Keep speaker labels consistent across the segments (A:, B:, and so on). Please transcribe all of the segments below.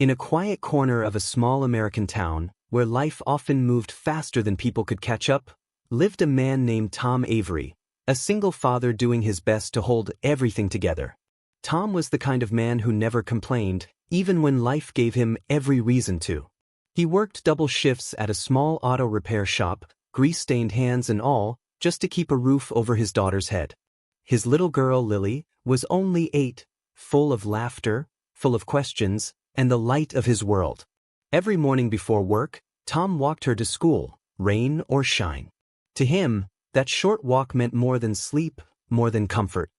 A: In a quiet corner of a small American town, where life often moved faster than people could catch up, lived a man named Tom Avery, a single father doing his best to hold everything together. Tom was the kind of man who never complained, even when life gave him every reason to. He worked double shifts at a small auto repair shop, grease-stained hands and all, just to keep a roof over his daughter's head. His little girl, Lily, was only 8, full of laughter, full of questions, and the light of his world. Every morning before work, Tom walked her to school, rain or shine. To him, that short walk meant more than sleep, more than comfort.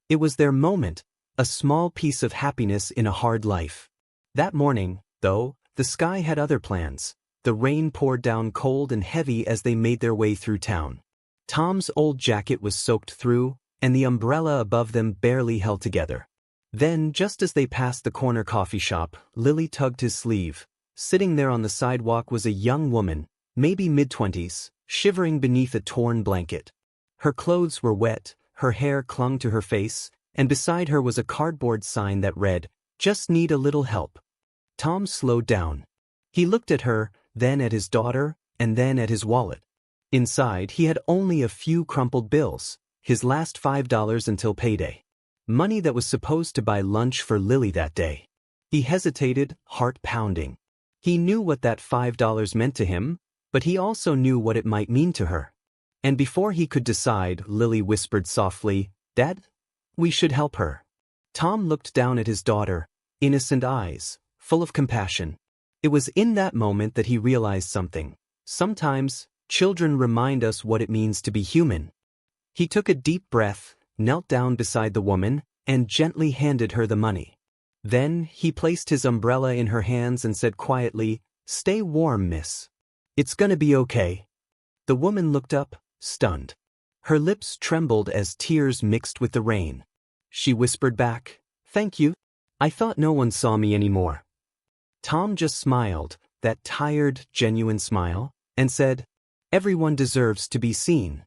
A: It was their moment, a small piece of happiness in a hard life. That morning, though, the sky had other plans. The rain poured down cold and heavy as they made their way through town. Tom's old jacket was soaked through, and the umbrella above them barely held together. Then, just as they passed the corner coffee shop, Lily tugged his sleeve. Sitting there on the sidewalk was a young woman, maybe mid-20s, shivering beneath a torn blanket. Her clothes were wet, her hair clung to her face, and beside her was a cardboard sign that read, "Just need a little help." Tom slowed down. He looked at her, then at his daughter, and then at his wallet. Inside, he had only a few crumpled bills, his last $5 until payday. Money that was supposed to buy lunch for Lily that day. He hesitated, heart pounding. He knew what that $5 meant to him, but he also knew what it might mean to her. And before he could decide, Lily whispered softly, "Dad, we should help her." Tom looked down at his daughter, innocent eyes, full of compassion. It was in that moment that he realized something. Sometimes, children remind us what it means to be human. He took a deep breath, knelt down beside the woman, and gently handed her the money. Then, he placed his umbrella in her hands and said quietly, "Stay warm, miss. It's gonna be okay." The woman looked up, stunned. Her lips trembled as tears mixed with the rain. She whispered back, "Thank you. I thought no one saw me anymore." Tom just smiled, that tired, genuine smile, and said, "Everyone deserves to be seen."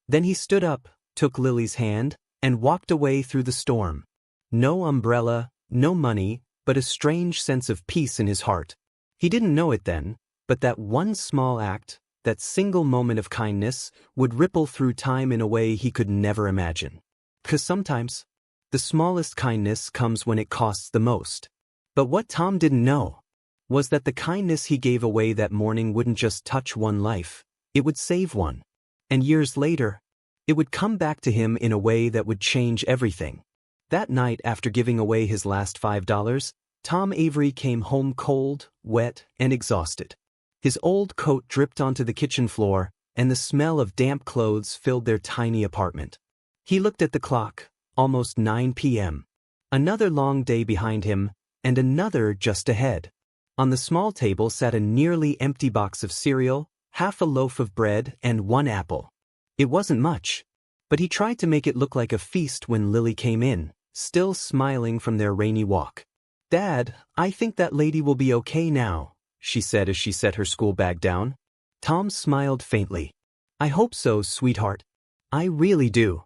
A: Then he stood up, took Lily's hand, and walked away through the storm. No umbrella, no money, but a strange sense of peace in his heart. He didn't know it then, but that one small act, that single moment of kindness, would ripple through time in a way he could never imagine. 'Cause sometimes, the smallest kindness comes when it costs the most. But what Tom didn't know was that the kindness he gave away that morning wouldn't just touch one life, it would save one. And years later, it would come back to him in a way that would change everything. That night, after giving away his last $5, Tom Avery came home cold, wet, and exhausted. His old coat dripped onto the kitchen floor, and the smell of damp clothes filled their tiny apartment. He looked at the clock, almost 9 p.m. Another long day behind him, and another just ahead. On the small table sat a nearly empty box of cereal, half a loaf of bread, and one apple. It wasn't much, but he tried to make it look like a feast when Lily came in, still smiling from their rainy walk. "Dad, I think that lady will be okay now," she said as she set her school bag down. Tom smiled faintly. "I hope so, sweetheart. I really do."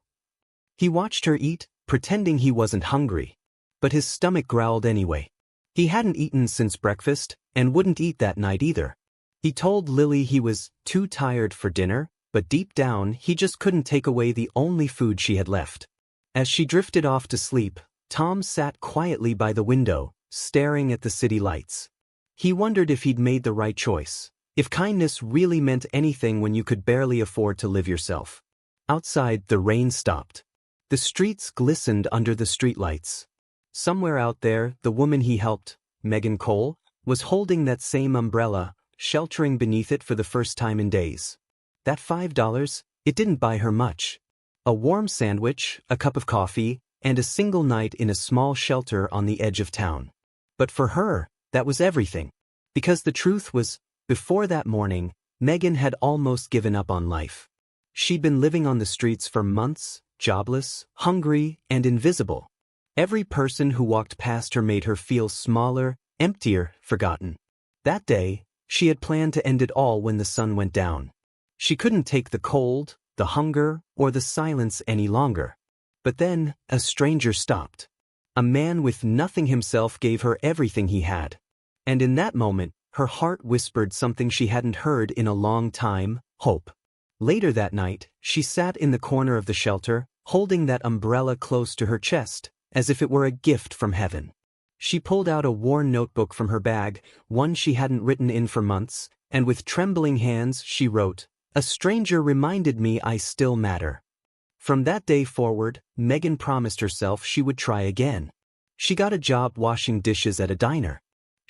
A: He watched her eat, pretending he wasn't hungry. But his stomach growled anyway. He hadn't eaten since breakfast, and wouldn't eat that night either. He told Lily he was too tired for dinner, but deep down he just couldn't take away the only food she had left. As she drifted off to sleep, Tom sat quietly by the window, staring at the city lights. He wondered if he'd made the right choice, if kindness really meant anything when you could barely afford to live yourself. Outside, the rain stopped. The streets glistened under the streetlights. Somewhere out there, the woman he helped, Megan Cole, was holding that same umbrella, sheltering beneath it for the first time in days. That $5, it didn't buy her much. A warm sandwich, a cup of coffee, and a single night in a small shelter on the edge of town. But for her, that was everything. Because the truth was, before that morning, Megan had almost given up on life. She'd been living on the streets for months, jobless, hungry, and invisible. Every person who walked past her made her feel smaller, emptier, forgotten. That day, she had planned to end it all when the sun went down. She couldn't take the cold, the hunger, or the silence any longer. But then, a stranger stopped. A man with nothing himself gave her everything he had. And in that moment, her heart whispered something she hadn't heard in a long time: hope. Later that night, she sat in the corner of the shelter, holding that umbrella close to her chest, as if it were a gift from heaven. She pulled out a worn notebook from her bag, one she hadn't written in for months, and with trembling hands she wrote, "A stranger reminded me I still matter." From that day forward, Megan promised herself she would try again. She got a job washing dishes at a diner.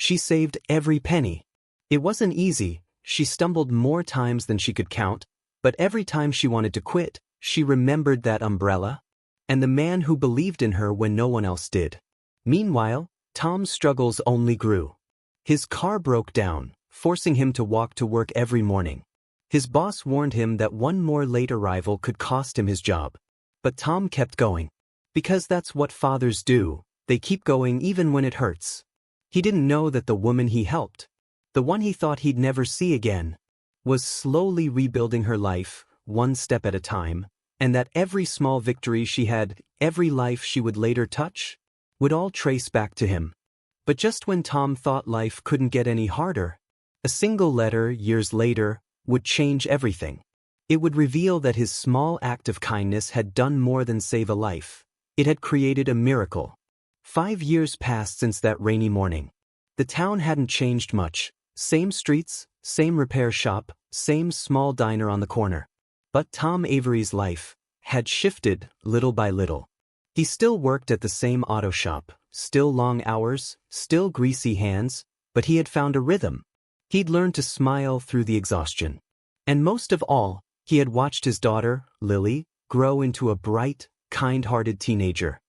A: She saved every penny. It wasn't easy, she stumbled more times than she could count, but every time she wanted to quit, she remembered that umbrella and the man who believed in her when no one else did. Meanwhile, Tom's struggles only grew. His car broke down, forcing him to walk to work every morning. His boss warned him that one more late arrival could cost him his job. But Tom kept going. Because that's what fathers do, they keep going even when it hurts. He didn't know that the woman he helped, the one he thought he'd never see again, was slowly rebuilding her life, one step at a time, and that every small victory she had, every life she would later touch, would all trace back to him. But just when Tom thought life couldn't get any harder, a single letter, years later, would change everything. It would reveal that his small act of kindness had done more than save a life. It had created a miracle. 5 years passed since that rainy morning. The town hadn't changed much. Same streets, same repair shop, same small diner on the corner. But Tom Avery's life had shifted little by little. He still worked at the same auto shop, still long hours, still greasy hands, but he had found a rhythm. He'd learned to smile through the exhaustion. And most of all, he had watched his daughter, Lily, grow into a bright, kind-hearted teenager.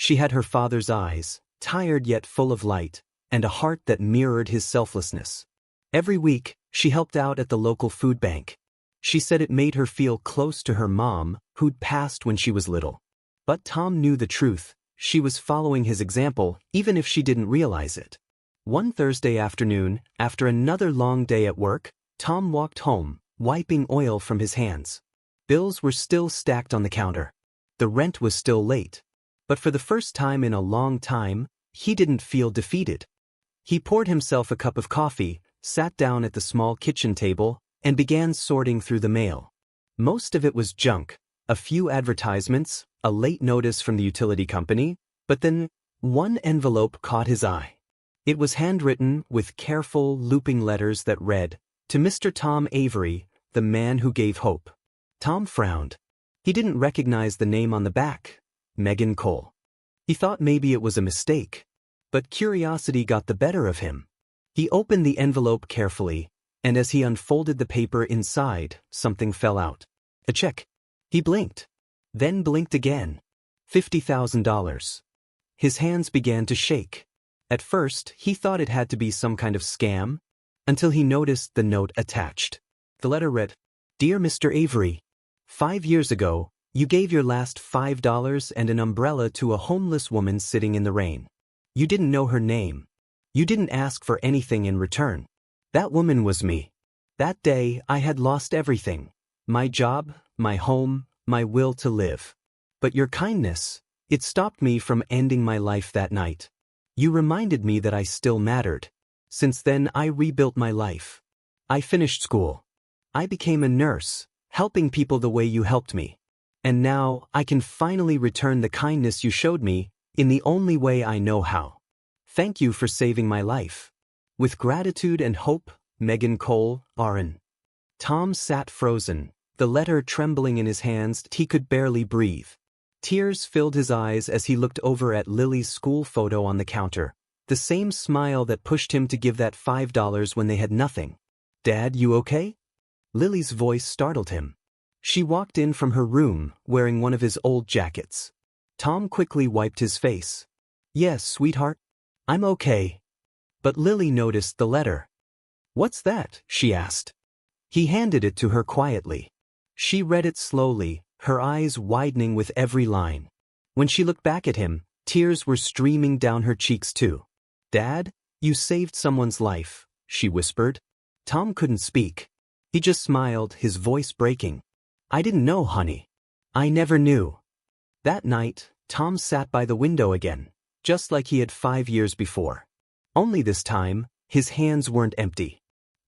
A: She had her father's eyes, tired yet full of light, and a heart that mirrored his selflessness. Every week, she helped out at the local food bank. She said it made her feel close to her mom, who'd passed when she was little. But Tom knew the truth. She was following his example, even if she didn't realize it. One Thursday afternoon, after another long day at work, Tom walked home, wiping oil from his hands. Bills were still stacked on the counter. The rent was still late. But for the first time in a long time, he didn't feel defeated. He poured himself a cup of coffee, sat down at the small kitchen table, and began sorting through the mail. Most of it was junk, a few advertisements, a late notice from the utility company, but then one envelope caught his eye. It was handwritten with careful, looping letters that read, "To Mr. Tom Avery, the man who gave hope." Tom frowned. He didn't recognize the name on the back, Megan Cole. He thought maybe it was a mistake, but curiosity got the better of him. He opened the envelope carefully, and as he unfolded the paper inside, something fell out. A check. He blinked, then blinked again. $50,000. His hands began to shake. At first, he thought it had to be some kind of scam, until he noticed the note attached. The letter read, "Dear Mr. Avery, 5 years ago, you gave your last $5 and an umbrella to a homeless woman sitting in the rain. You didn't know her name. You didn't ask for anything in return. That woman was me. That day, I had lost everything. My job, my home, my will to live. But your kindness, it stopped me from ending my life that night. You reminded me that I still mattered. Since then, I rebuilt my life. I finished school. I became a nurse, helping people the way you helped me. And now, I can finally return the kindness you showed me in the only way I know how. Thank you for saving my life. With gratitude and hope, Megan Cole, RN." Tom sat frozen, the letter trembling in his hands. He could barely breathe. Tears filled his eyes as he looked over at Lily's school photo on the counter, the same smile that pushed him to give that $5 when they had nothing. "Dad, you okay?" Lily's voice startled him. She walked in from her room, wearing one of his old jackets. Tom quickly wiped his face. "Yes, sweetheart. I'm okay." But Lily noticed the letter. "What's that?" she asked. He handed it to her quietly. She read it slowly, her eyes widening with every line. When she looked back at him, tears were streaming down her cheeks too. "Dad, you saved someone's life," she whispered. Tom couldn't speak. He just smiled, his voice breaking. "I didn't know, honey. I never knew." That night, Tom sat by the window again, just like he had 5 years before. Only this time, His hands weren't empty.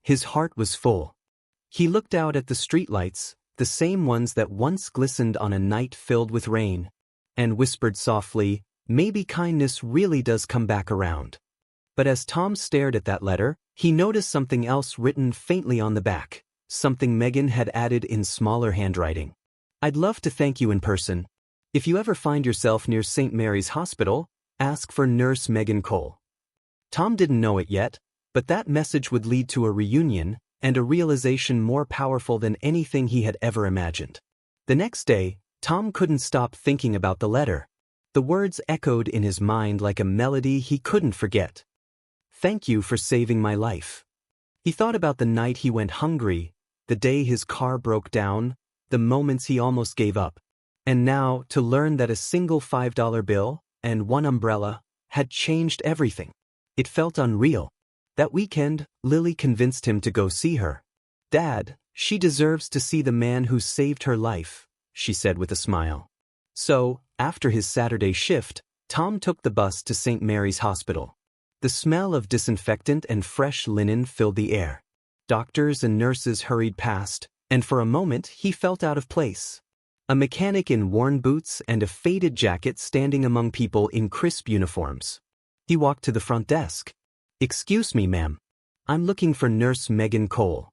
A: His heart was full. He looked out at the streetlights, the same ones that once glistened on a night filled with rain, and whispered softly, "Maybe kindness really does come back around." But as Tom stared at that letter, he noticed something else written faintly on the back, something Megan had added in smaller handwriting. "I'd love to thank you in person. If you ever find yourself near St. Mary's Hospital, ask for Nurse Megan Cole." Tom didn't know it yet, but that message would lead to a reunion and a realization more powerful than anything he had ever imagined. The next day, Tom couldn't stop thinking about the letter. The words echoed in his mind like a melody he couldn't forget. "Thank you for saving my life." He thought about the night he went hungry, the day his car broke down, the moments he almost gave up. And now, to learn that a single $5 bill and one umbrella had changed everything. It felt unreal. That weekend, Lily convinced him to go see her. "Dad, she deserves to see the man who saved her life," she said with a smile. So, after his Saturday shift, Tom took the bus to St. Mary's Hospital. The smell of disinfectant and fresh linen filled the air. Doctors and nurses hurried past, and for a moment he felt out of place. A mechanic in worn boots and a faded jacket standing among people in crisp uniforms. He walked to the front desk. "Excuse me, ma'am. I'm looking for Nurse Megan Cole."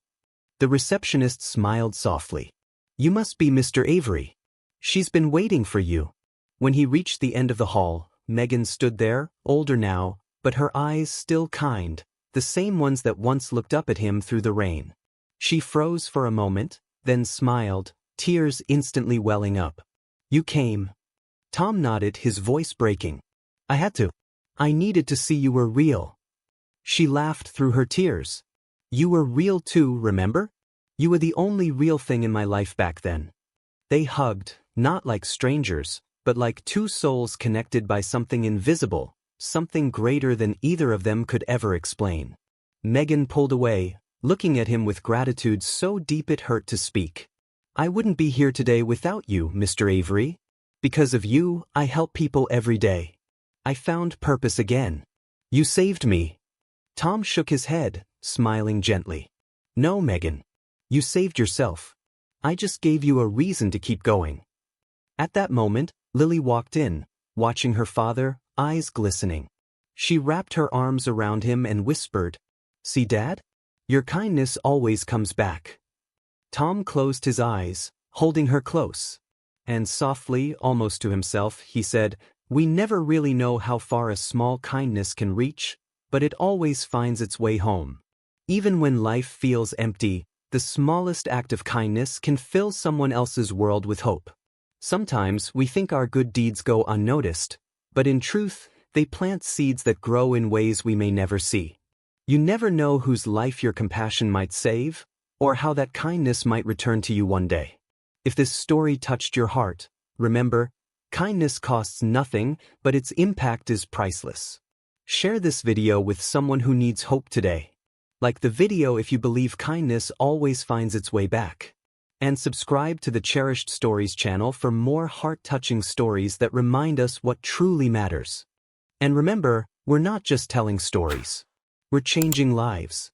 A: The receptionist smiled softly. "You must be Mr. Avery. She's been waiting for you." When he reached the end of the hall, Megan stood there, older now, but her eyes still kind, the same ones that once looked up at him through the rain. She froze for a moment, then smiled, tears instantly welling up. "You came." Tom nodded, his voice breaking. "I had to. I needed to see you were real." She laughed through her tears. "You were real too, remember? You were the only real thing in my life back then." They hugged, not like strangers, but like two souls connected by something invisible, something greater than either of them could ever explain. Megan pulled away, looking at him with gratitude so deep it hurt to speak. "I wouldn't be here today without you, Mr. Avery. Because of you, I help people every day. I found purpose again. You saved me." Tom shook his head, smiling gently. "No, Megan. You saved yourself. I just gave you a reason to keep going." At that moment, Lily walked in, watching her father, eyes glistening. She wrapped her arms around him and whispered, "See, Dad? Your kindness always comes back." Tom closed his eyes, holding her close. And softly, almost to himself, he said, "We never really know how far a small kindness can reach, but it always finds its way home." Even when life feels empty, the smallest act of kindness can fill someone else's world with hope. Sometimes we think our good deeds go unnoticed, but in truth, they plant seeds that grow in ways we may never see. You never know whose life your compassion might save, or how that kindness might return to you one day. If this story touched your heart, remember, kindness costs nothing, but its impact is priceless. Share this video with someone who needs hope today. Like the video if you believe kindness always finds its way back. And subscribe to the Cherished Stories channel for more heart-touching stories that remind us what truly matters. And remember, we're not just telling stories. We're changing lives.